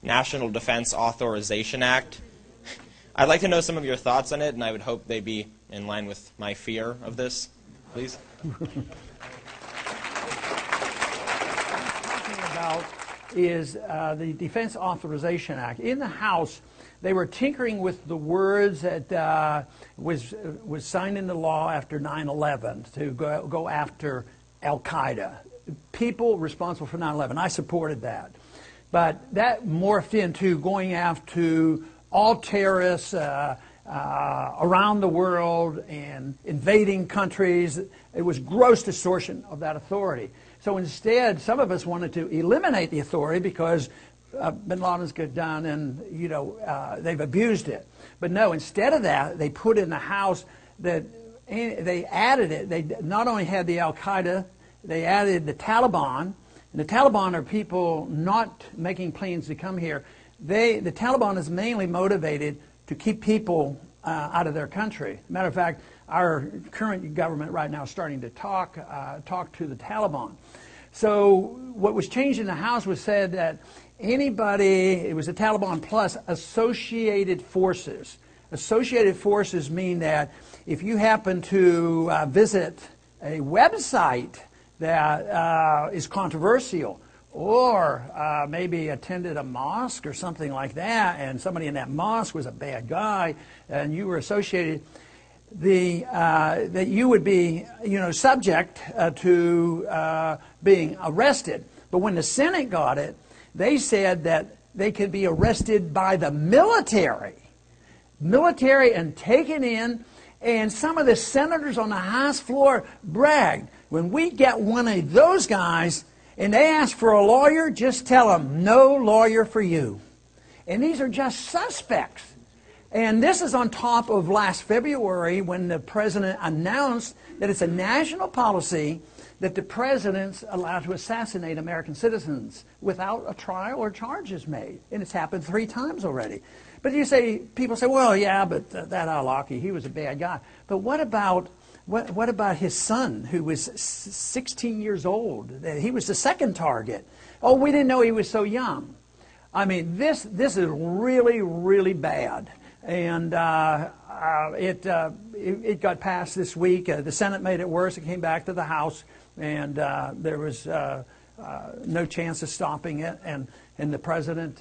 National Defense Authorization Act. I'd like to know some of your thoughts on it, and I would hope they be in line with my fear of this, please. About is the Defense Authorization Act. In the House, they were tinkering with the words that was signed into law after 9/11 to go after Al-Qaeda, people responsible for 9/11. I supported that. But that morphed into going after all terrorists around the world and invading countries. It was gross distortion of that authority. So instead, some of us wanted to eliminate the authority because bin Laden's got done and, you know, they've abused it. But no, instead of that, they put in the House that they added it. They not only had the Al-Qaeda, they added the Taliban. And the Taliban are people not making plans to come here. The Taliban is mainly motivated to keep people out of their country. Matter of fact, our current government right now is starting to talk to the Taliban. So what was changed in the House was said that anybody, it was the Taliban plus associated forces. Associated forces mean that if you happen to visit a website that is controversial, or maybe attended a mosque or something like that, and somebody in that mosque was a bad guy, and you were associated, that you would be, you know, subject to being arrested. But when the Senate got it, they said that they could be arrested by the military and taken in. And some of the senators on the House floor bragged, when we get one of those guys and they ask for a lawyer, just tell them, no lawyer for you. And these are just suspects. And this is on top of last February when the president announced that it's a national policy that the president's allowed to assassinate American citizens without a trial or charges made. And it's happened 3 times already. But people say, well, yeah, but that Al-Awlaki, he was a bad guy. But what about his son, who was 16 years old? He was the second target. Oh, we didn't know he was so young. I mean, this is really, really bad. And it got passed this week. The Senate made it worse. It came back to the House, and there was no chance of stopping it. And the president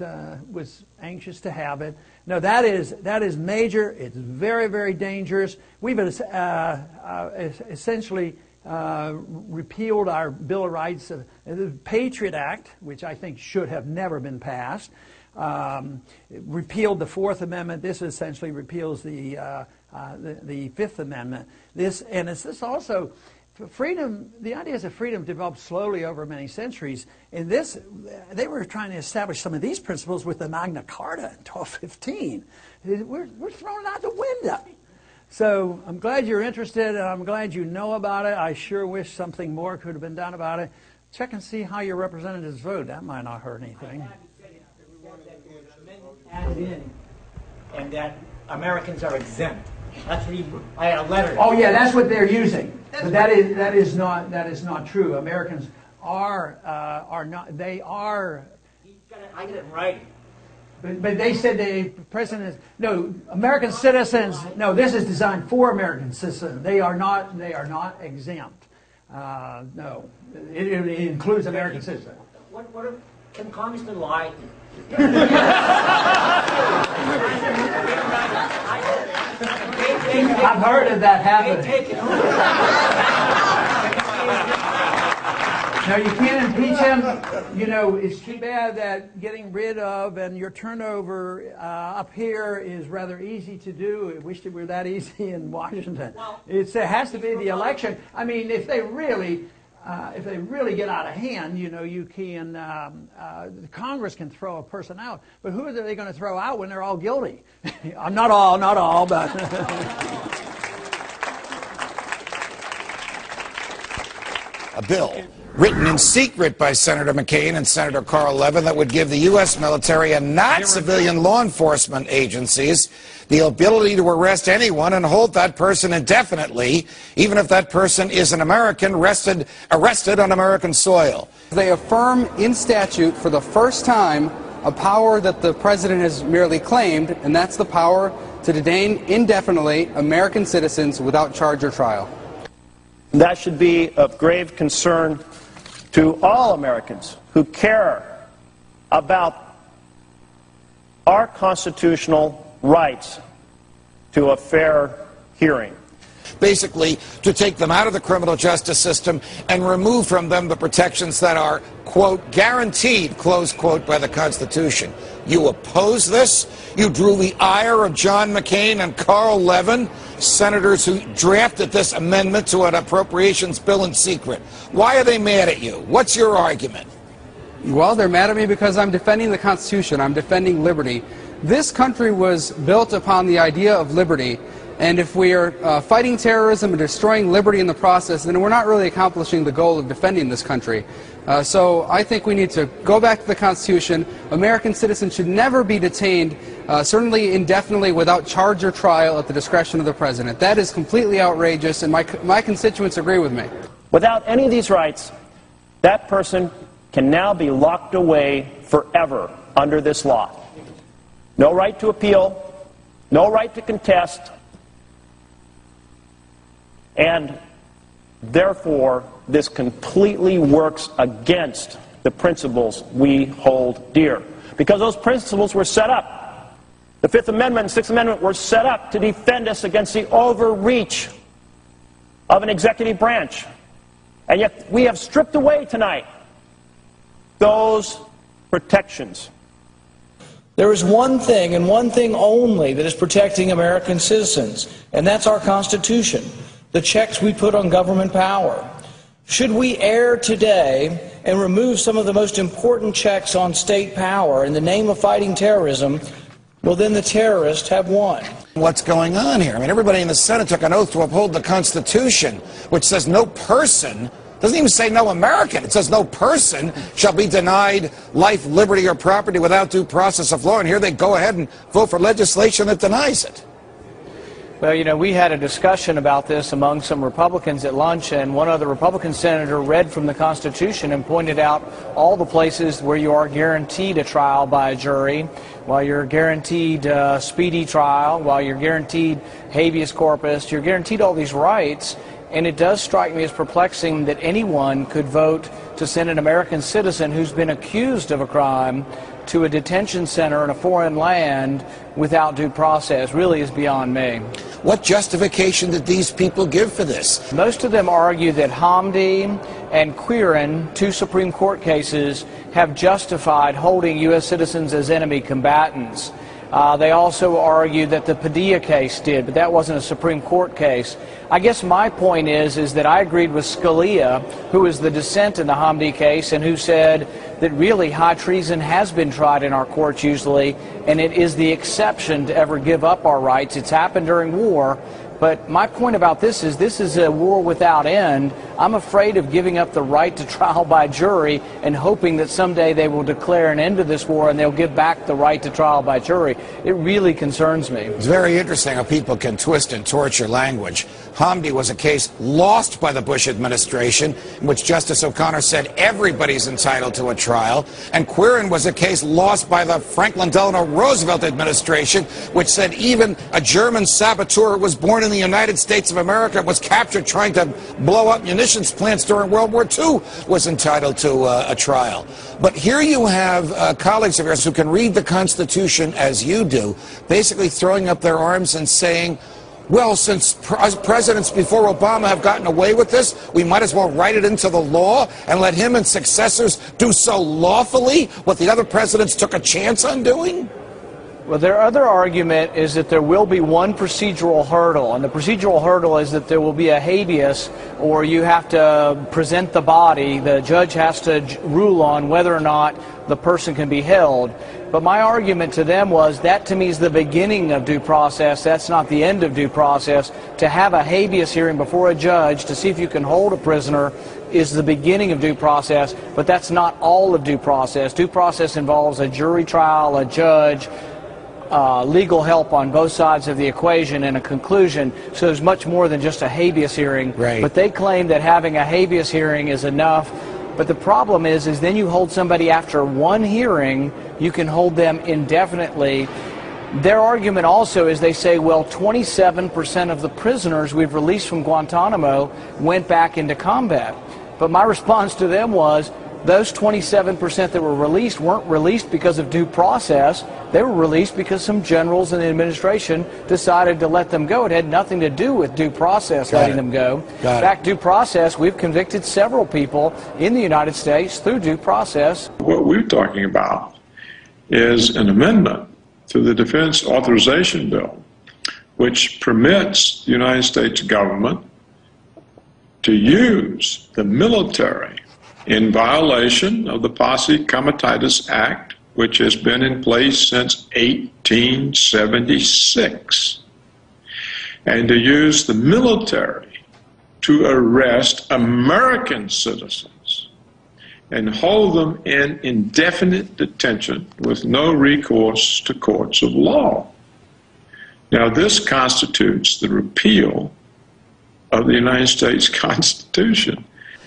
was anxious to have it. No, that is major. It's very, very dangerous. We've essentially repealed our Bill of Rights, the Patriot Act, which I think should have never been passed. Repealed the Fourth Amendment. This essentially repeals the Fifth Amendment. This also. Freedom, the ideas of freedom developed slowly over many centuries. And they were trying to establish some of these principles with the Magna Carta in 1215. We're thrown out the window. So I'm glad you're interested, and I'm glad you know about it. I sure wish something more could have been done about it. Check and see how your representatives vote. That might not hurt anything. Added in, and that Americans are exempt. That's what I had a letter. Oh yeah, that's what they're using. But that is not true. Americans are not. They are. I get it in writing. But they said the president is no American citizens. No, this is designed for American citizens. They are not exempt. No, it includes American citizens. Can congressmen lie? I've heard of that happening. No, you can't impeach him. You know, it's too bad that getting rid of and your turnover up here is rather easy to do. I wish it were that easy in Washington. It has to be the election. I mean, if they really get out of hand, you know, you can, Congress can throw a person out. But who are they going to throw out when they're all guilty? Not all, but... A bill written in secret by Senator McCain and Senator Carl Levin that would give the U.S. military and not civilian law enforcement agencies the ability to arrest anyone and hold that person indefinitely, even if that person is an American arrested on American soil. They affirm in statute for the first time a power that the president has merely claimed, and that's the power to detain indefinitely American citizens without charge or trial. That should be of grave concern to all Americans who care about our constitutional rights to a fair hearing. Basically, to take them out of the criminal justice system and remove from them the protections that are, quote, guaranteed, close quote, by the Constitution. You oppose this? You drew the ire of John McCain and Carl Levin, senators who drafted this amendment to an appropriations bill in secret. Why are they mad at you? What's your argument? Well, they're mad at me because I'm defending the Constitution. I'm defending liberty. This country was built upon the idea of liberty. And if we are fighting terrorism and destroying liberty in the process, then we're not really accomplishing the goal of defending this country. So I think we need to go back to the Constitution. American citizens should never be detained, certainly indefinitely, without charge or trial at the discretion of the president. That is completely outrageous, and my constituents agree with me. Without any of these rights, that person can now be locked away forever under this law. No right to appeal, no right to contest, and therefore, this completely works against the principles we hold dear. Because those principles were set up. The Fifth Amendment and Sixth Amendment were set up to defend us against the overreach of an executive branch. And yet we have stripped away tonight those protections. There is one thing and one thing only that is protecting American citizens, and that's our Constitution. The checks we put on government power. Should we err today and remove some of the most important checks on state power in the name of fighting terrorism, well, then the terrorists have won. What's going on here? I mean, everybody in the Senate took an oath to uphold the Constitution, which says no person, doesn't even say no American, it says no person shall be denied life, liberty, or property without due process of law. And here they go ahead and vote for legislation that denies it. Well, you know, we had a discussion about this among some Republicans at lunch, and one other Republican senator read from the Constitution and pointed out all the places where you are guaranteed a trial by a jury, while you're guaranteed speedy trial, while you're guaranteed habeas corpus, you're guaranteed all these rights. And it does strike me as perplexing that anyone could vote to send an American citizen who's been accused of a crime to a detention center in a foreign land without due process. Really is beyond me. What justification did these people give for this? Most of them argue that Hamdi and Quirin, two Supreme Court cases, have justified holding U.S. citizens as enemy combatants. They also argue that the Padilla case did, but that wasn't a Supreme Court case. I guess my point is that I agreed with Scalia, who was the dissent in the Hamdi case, and who said that really high treason has been tried in our courts usually, and it is the exception to ever give up our rights. It's happened during war. But my point about this is a war without end. I'm afraid of giving up the right to trial by jury and hoping that someday they will declare an end to this war and they'll give back the right to trial by jury. It really concerns me. It's very interesting how people can twist and torture language. Hamdi was a case lost by the Bush administration in which Justice O'Connor said everybody's entitled to a trial. And Quirin was a case lost by the Franklin Delano Roosevelt administration, which said even a German saboteur who was born in the United States of America, was captured trying to blow up munitions plants during World War II, was entitled to a trial. But here you have colleagues of yours who can read the Constitution as you do, basically throwing up their arms and saying, well, since presidents before Obama have gotten away with this, we might as well write it into the law and let him and successors do so lawfully what the other presidents took a chance on doing? Well, their other argument is that there will be one procedural hurdle, and the procedural hurdle is that there will be a habeas, or you have to present the body. The judge has to rule on whether or not the person can be held. But my argument to them was that to me is the beginning of due process. That's not the end of due process. To have a habeas hearing before a judge to see if you can hold a prisoner is the beginning of due process, but that's not all of due process. Due process involves a jury trial, a judge, legal help on both sides of the equation, and a conclusion. So there's much more than just a habeas hearing. Right. But they claim that having a habeas hearing is enough. But the problem is then you hold somebody after one hearing, you can hold them indefinitely. Their argument also is they say, well, 27% of the prisoners we've released from Guantanamo went back into combat. But my response to them was, those 27% that were released weren't released because of due process. They were released because some generals in the administration decided to let them go. It had nothing to do with due process letting them go. In fact, due process, we've convicted several people in the United States through due process. What we're talking about is an amendment to the Defense Authorization Bill, which permits the United States government to use the military in violation of the Posse Comitatus Act, which has been in place since 1876, and to use the military to arrest American citizens and hold them in indefinite detention with no recourse to courts of law. Now, this constitutes the repeal of the United States Constitution.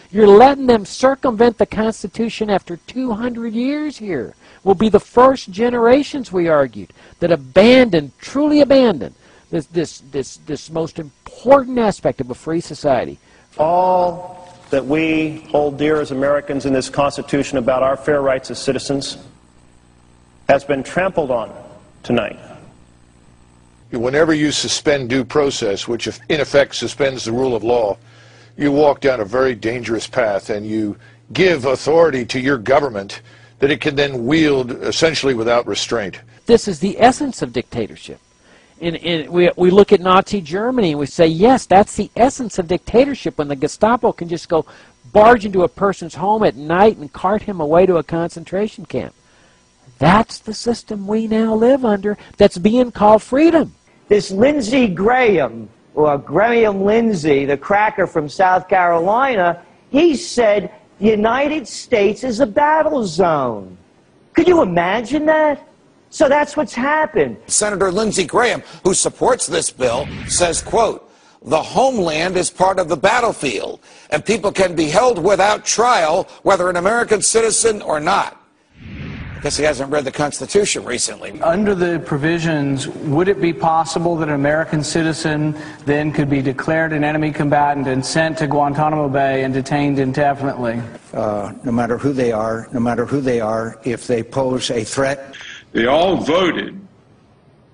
You're letting them circumvent the Constitution after 200 years here. Will be the first generations, we argued, that abandoned, truly abandoned, this most important aspect of a free society. All that we hold dear as Americans in this Constitution about our fair rights as citizens has been trampled on tonight. Whenever you suspend due process, which in effect suspends the rule of law, you walk down a very dangerous path, and you give authority to your government that it can then wield essentially without restraint. This is the essence of dictatorship. We look at Nazi Germany and we say, yes, that's the essence of dictatorship, when the Gestapo can just go barge into a person's home at night and cart him away to a concentration camp. That's the system we now live under that's being called freedom. This Lindsey Graham, or Graham Lindsey, the cracker from South Carolina, he said the United States is a battle zone. Could you imagine that? So that's what's happened. Senator Lindsey Graham, who supports this bill, says, quote, "The homeland is part of the battlefield, and people can be held without trial, whether an American citizen or not." I guess he hasn't read the Constitution recently. Under the provisions, would it be possible that an American citizen then could be declared an enemy combatant and sent to Guantanamo Bay and detained indefinitely? No matter who they are, if they pose a threat. They all voted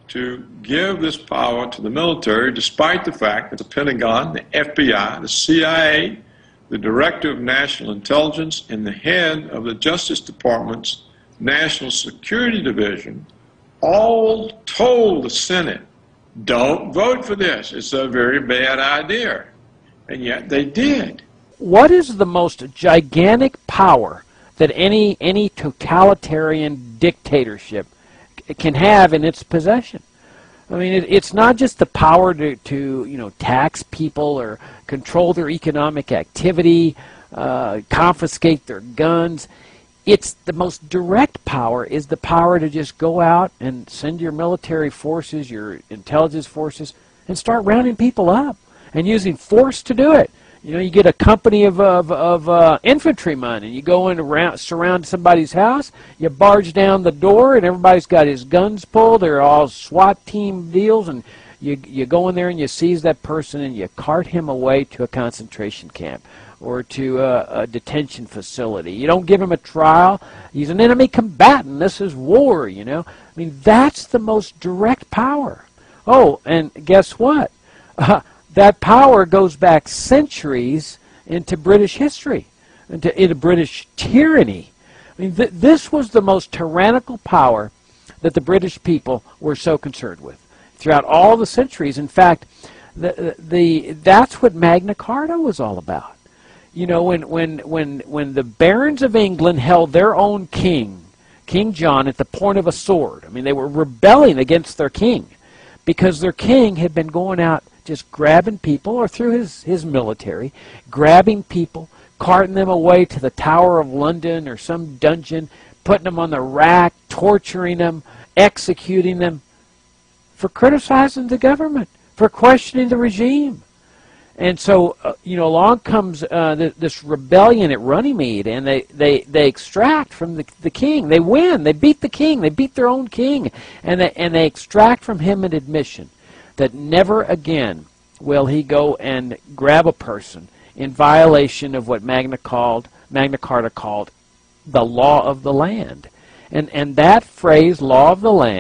to give this power to the military, despite the fact that the Pentagon, the FBI, the CIA, the Director of National Intelligence, and the head of the Justice Department's National Security Division all told the Senate, don't vote for this. It's a very bad idea. And yet they did. What is the most gigantic power that any totalitarian dictatorship can have in its possession? I mean, it's not just the power to tax people or control their economic activity, confiscate their guns. It's the most direct power is the power to just go out and send your military forces, your intelligence forces, and start rounding people up and using force to do it. You know, you get a company of infantrymen, and you go in around, surround somebody's house, you barge down the door, and everybody's got his guns pulled. They're all SWAT team deals, and you go in there and you seize that person and you cart him away to a concentration camp or to a detention facility. You don't give him a trial. He's an enemy combatant. This is war, you know. I mean, that's the most direct power. Oh, and guess what? That power goes back centuries into British history, into British tyranny. I mean, this was the most tyrannical power that the British people were so concerned with throughout all the centuries. In fact, that's what Magna Carta was all about. You know, when the barons of England held their own king, King John, at the point of a sword. I mean, they were rebelling against their king because their king had been going out just grabbing people, or through his military, grabbing people, carting them away to the Tower of London or some dungeon, putting them on the rack, torturing them, executing them for criticizing the government, for questioning the regime. And so, you know, along comes this rebellion at Runnymede, and they extract from the king. They win. They beat the king. They beat their own king, and they extract from him an admission that never again will he go and grab a person in violation of what Magna Carta called the law of the land. And that phrase, law of the land,